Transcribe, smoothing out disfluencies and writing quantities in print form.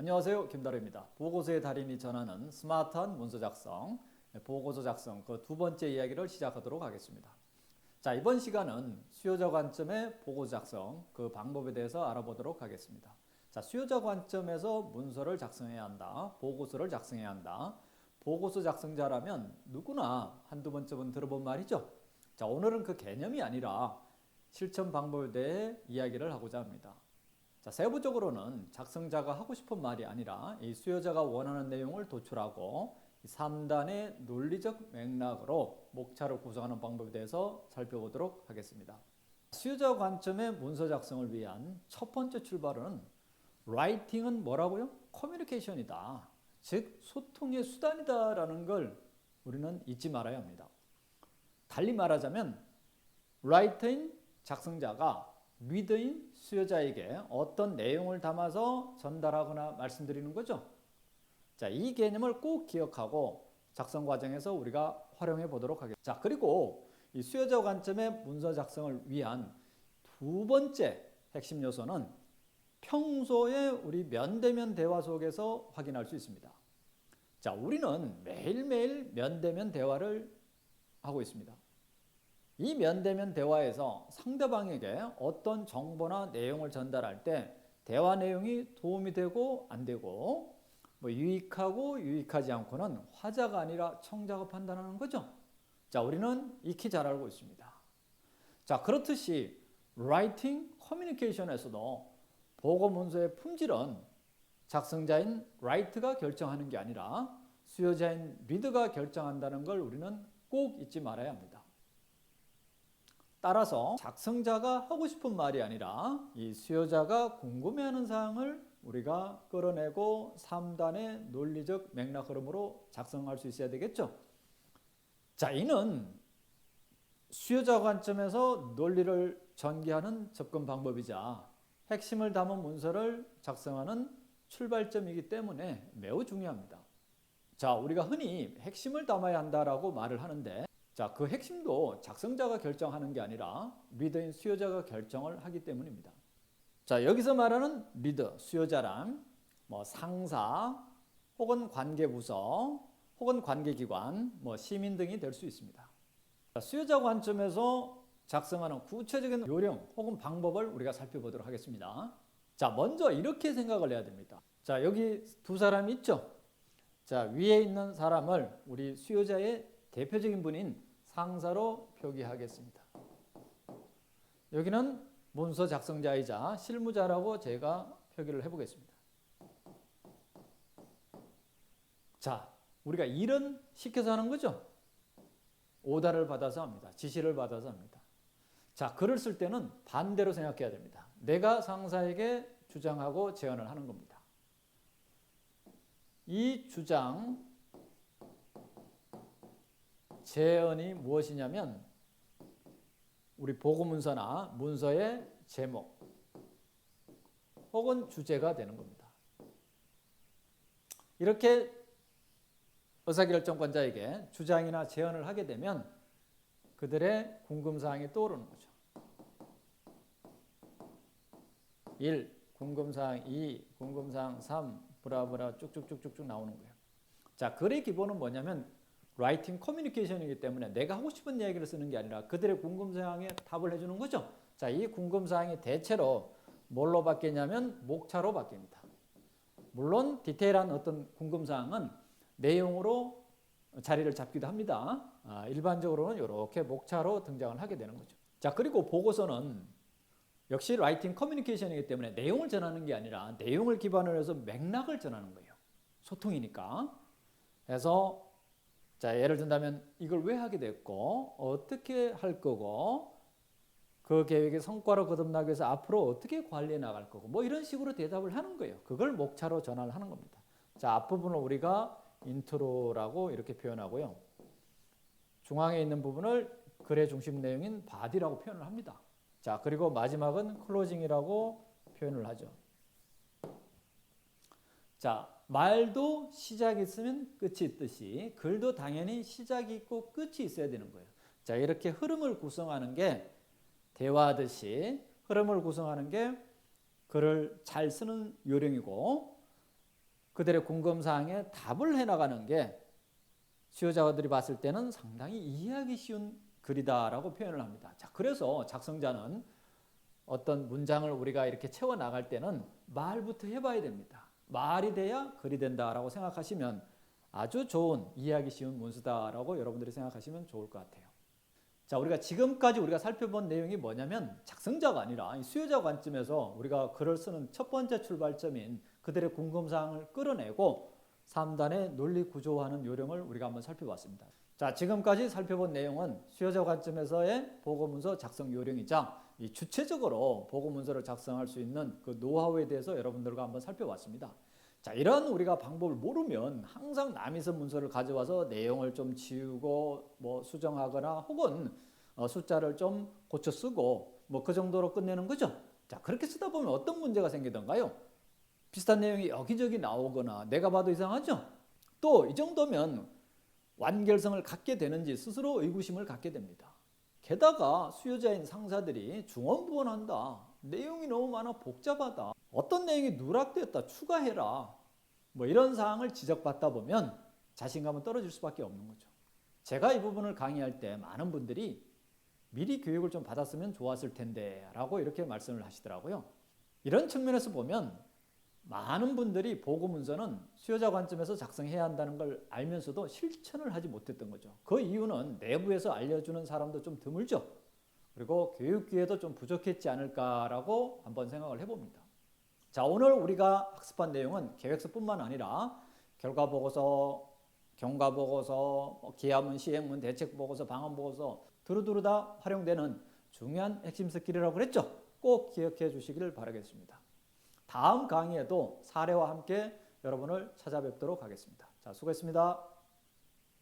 안녕하세요. 김다루입니다. 보고서의 달인이 전하는 스마트한 문서 작성, 보고서 작성 그 두 번째 이야기를 시작하도록 하겠습니다. 자, 이번 시간은 수요자 관점의 보고서 작성 그 방법에 대해서 알아보도록 하겠습니다. 자, 수요자 관점에서 문서를 작성해야 한다. 보고서를 작성해야 한다. 보고서 작성자라면 누구나 한두 번쯤은 들어본 말이죠. 자, 오늘은 그 개념이 아니라 실천 방법에 대해 이야기를 하고자 합니다. 자, 세부적으로는 작성자가 하고 싶은 말이 아니라 이 수요자가 원하는 내용을 도출하고 3단의 논리적 맥락으로 목차를 구성하는 방법에 대해서 살펴보도록 하겠습니다. 수요자 관점의 문서 작성을 위한 첫 번째 출발은 라이팅은 뭐라고요? 커뮤니케이션이다. 즉 소통의 수단이다라는 걸 우리는 잊지 말아야 합니다. 달리 말하자면 라이터인 작성자가 리더인 수요자에게 어떤 내용을 담아서 전달하거나 말씀드리는 거죠. 자, 이 개념을 꼭 기억하고 작성 과정에서 우리가 활용해 보도록 하겠습니다. 자, 그리고 이 수요자 관점의 문서 작성을 위한 두 번째 핵심 요소는 평소에 우리 면대면 대화 속에서 확인할 수 있습니다. 자, 우리는 매일매일 면대면 대화를 하고 있습니다. 이 면대면 대화에서 상대방에게 어떤 정보나 내용을 전달할 때 대화 내용이 도움이 되고 안 되고 유익하고 유익하지 않고는 화자가 아니라 청자가 판단하는 거죠. 자, 우리는 익히 잘 알고 있습니다. 자, 그렇듯이 라이팅 커뮤니케이션에서도 보고 문서의 품질은 작성자인 라이트가 결정하는 게 아니라 수요자인 리더가 결정한다는 걸 우리는 꼭 잊지 말아야 합니다. 따라서 작성자가 하고 싶은 말이 아니라 이 수요자가 궁금해하는 사항을 우리가 끌어내고 3단의 논리적 맥락 흐름으로 작성할 수 있어야 되겠죠. 자, 이는 수요자 관점에서 논리를 전개하는 접근 방법이자 핵심을 담은 문서를 작성하는 출발점이기 때문에 매우 중요합니다. 자, 우리가 흔히 핵심을 담아야 한다라고 말을 하는데 자, 그 핵심도 작성자가 결정하는 게 아니라 리더인 수요자가 결정을 하기 때문입니다. 자, 여기서 말하는 리더, 수요자란 상사 혹은 관계부서 혹은 관계기관, 시민 등이 될 수 있습니다. 자, 수요자 관점에서 작성하는 구체적인 요령 혹은 방법을 우리가 살펴보도록 하겠습니다. 자, 먼저 이렇게 생각을 해야 됩니다. 자, 여기 두 사람이 있죠. 자, 위에 있는 사람을 우리 수요자의 대표적인 분인 상사로 표기하겠습니다. 여기는 문서 작성자이자 실무자라고 제가 표기를 해보겠습니다. 자, 우리가 일은 시켜서 하는 거죠. 오다를 받아서 합니다. 지시를 받아서 합니다. 자, 글을 쓸 때는 반대로 생각해야 됩니다. 내가 상사에게 주장하고 제안을 하는 겁니다. 이 주장, 제언이 무엇이냐면 우리 보고문서나 문서의 제목 혹은 주제가 되는 겁니다. 이렇게 의사결정권자에게 주장이나 제언을 하게 되면 그들의 궁금사항이 떠오르는 거죠. 1. 궁금사항 2. 궁금사항 3. 브라브라 쭉쭉쭉쭉 나오는 거예요. 자, 글의 기본은 뭐냐면 라이팅 커뮤니케이션이기 때문에 내가 하고 싶은 이야기를 쓰는 게 아니라 그들의 궁금사항에 답을 해주는 거죠. 자, 이 궁금사항이 대체로 뭘로 바뀌냐면 목차로 바뀝니다. 물론 디테일한 어떤 궁금사항은 내용으로 자리를 잡기도 합니다. 일반적으로는 이렇게 목차로 등장을 하게 되는 거죠. 자, 그리고 보고서는 역시 라이팅 커뮤니케이션이기 때문에 내용을 전하는 게 아니라 내용을 기반으로 해서 맥락을 전하는 거예요. 소통이니까. 그래서 자, 예를 든다면 이걸 왜 하게 됐고 어떻게 할 거고 그 계획의 성과로 거듭나기 위해서 앞으로 어떻게 관리해 나갈 거고 이런 식으로 대답을 하는 거예요. 그걸 목차로 전환을 하는 겁니다. 자, 앞부분을 우리가 인트로라고 이렇게 표현하고요. 중앙에 있는 부분을 글의 중심 내용인 바디라고 표현을 합니다. 자, 그리고 마지막은 클로징이라고 표현을 하죠. 자, 말도 시작이 있으면 끝이 있듯이 글도 당연히 시작이 있고 끝이 있어야 되는 거예요. 자, 이렇게 흐름을 구성하는 게 대화하듯이 흐름을 구성하는 게 글을 잘 쓰는 요령이고 그들의 궁금사항에 답을 해나가는 게 수요자들이 봤을 때는 상당히 이해하기 쉬운 글이다라고 표현을 합니다. 자, 그래서 작성자는 어떤 문장을 우리가 이렇게 채워나갈 때는 말부터 해봐야 됩니다. 말이 돼야 글이 된다라고 생각하시면 아주 좋은 이해하기 쉬운 문서다라고 여러분들이 생각하시면 좋을 것 같아요. 자, 우리가 지금까지 우리가 살펴본 내용이 뭐냐면 작성자가 아니라 수요자 관점에서 우리가 글을 쓰는 첫 번째 출발점인 그들의 궁금사항을 끌어내고 3단의 논리 구조화하는 요령을 우리가 한번 살펴봤습니다. 자, 지금까지 살펴본 내용은 수요자 관점에서의 보고문서 작성 요령이자 이 주체적으로 보고문서를 작성할 수 있는 그 노하우에 대해서 여러분들과 한번 살펴봤습니다. 자, 이런 우리가 방법을 모르면 항상 남이서 문서를 가져와서 내용을 좀 지우고 뭐 수정하거나 혹은 숫자를 좀 고쳐 쓰고 뭐 그 정도로 끝내는 거죠. 자, 그렇게 쓰다 보면 어떤 문제가 생기던가요? 비슷한 내용이 여기저기 나오거나 내가 봐도 이상하죠? 또 이 정도면 완결성을 갖게 되는지 스스로 의구심을 갖게 됩니다. 게다가 수요자인 상사들이 중언부언한다. 내용이 너무 많아 복잡하다. 어떤 내용이 누락됐다. 추가해라. 뭐 이런 사항을 지적받다 보면 자신감은 떨어질 수밖에 없는 거죠. 제가 이 부분을 강의할 때 많은 분들이 미리 교육을 좀 받았으면 좋았을 텐데 라고 이렇게 말씀을 하시더라고요. 이런 측면에서 보면 많은 분들이 보고문서는 수요자 관점에서 작성해야 한다는 걸 알면서도 실천을 하지 못했던 거죠. 그 이유는 내부에서 알려주는 사람도 좀 드물죠. 그리고 교육 기회도 좀 부족했지 않을까라고 한번 생각을 해봅니다. 자, 오늘 우리가 학습한 내용은 계획서뿐만 아니라 결과보고서, 경과보고서, 기하문, 시행문, 대책보고서, 방안보고서 두루두루 다 활용되는 중요한 핵심 스킬이라고 그랬죠. 꼭 기억해 주시기를 바라겠습니다. 다음 강의에도 사례와 함께 여러분을 찾아뵙도록 하겠습니다. 자, 수고했습니다.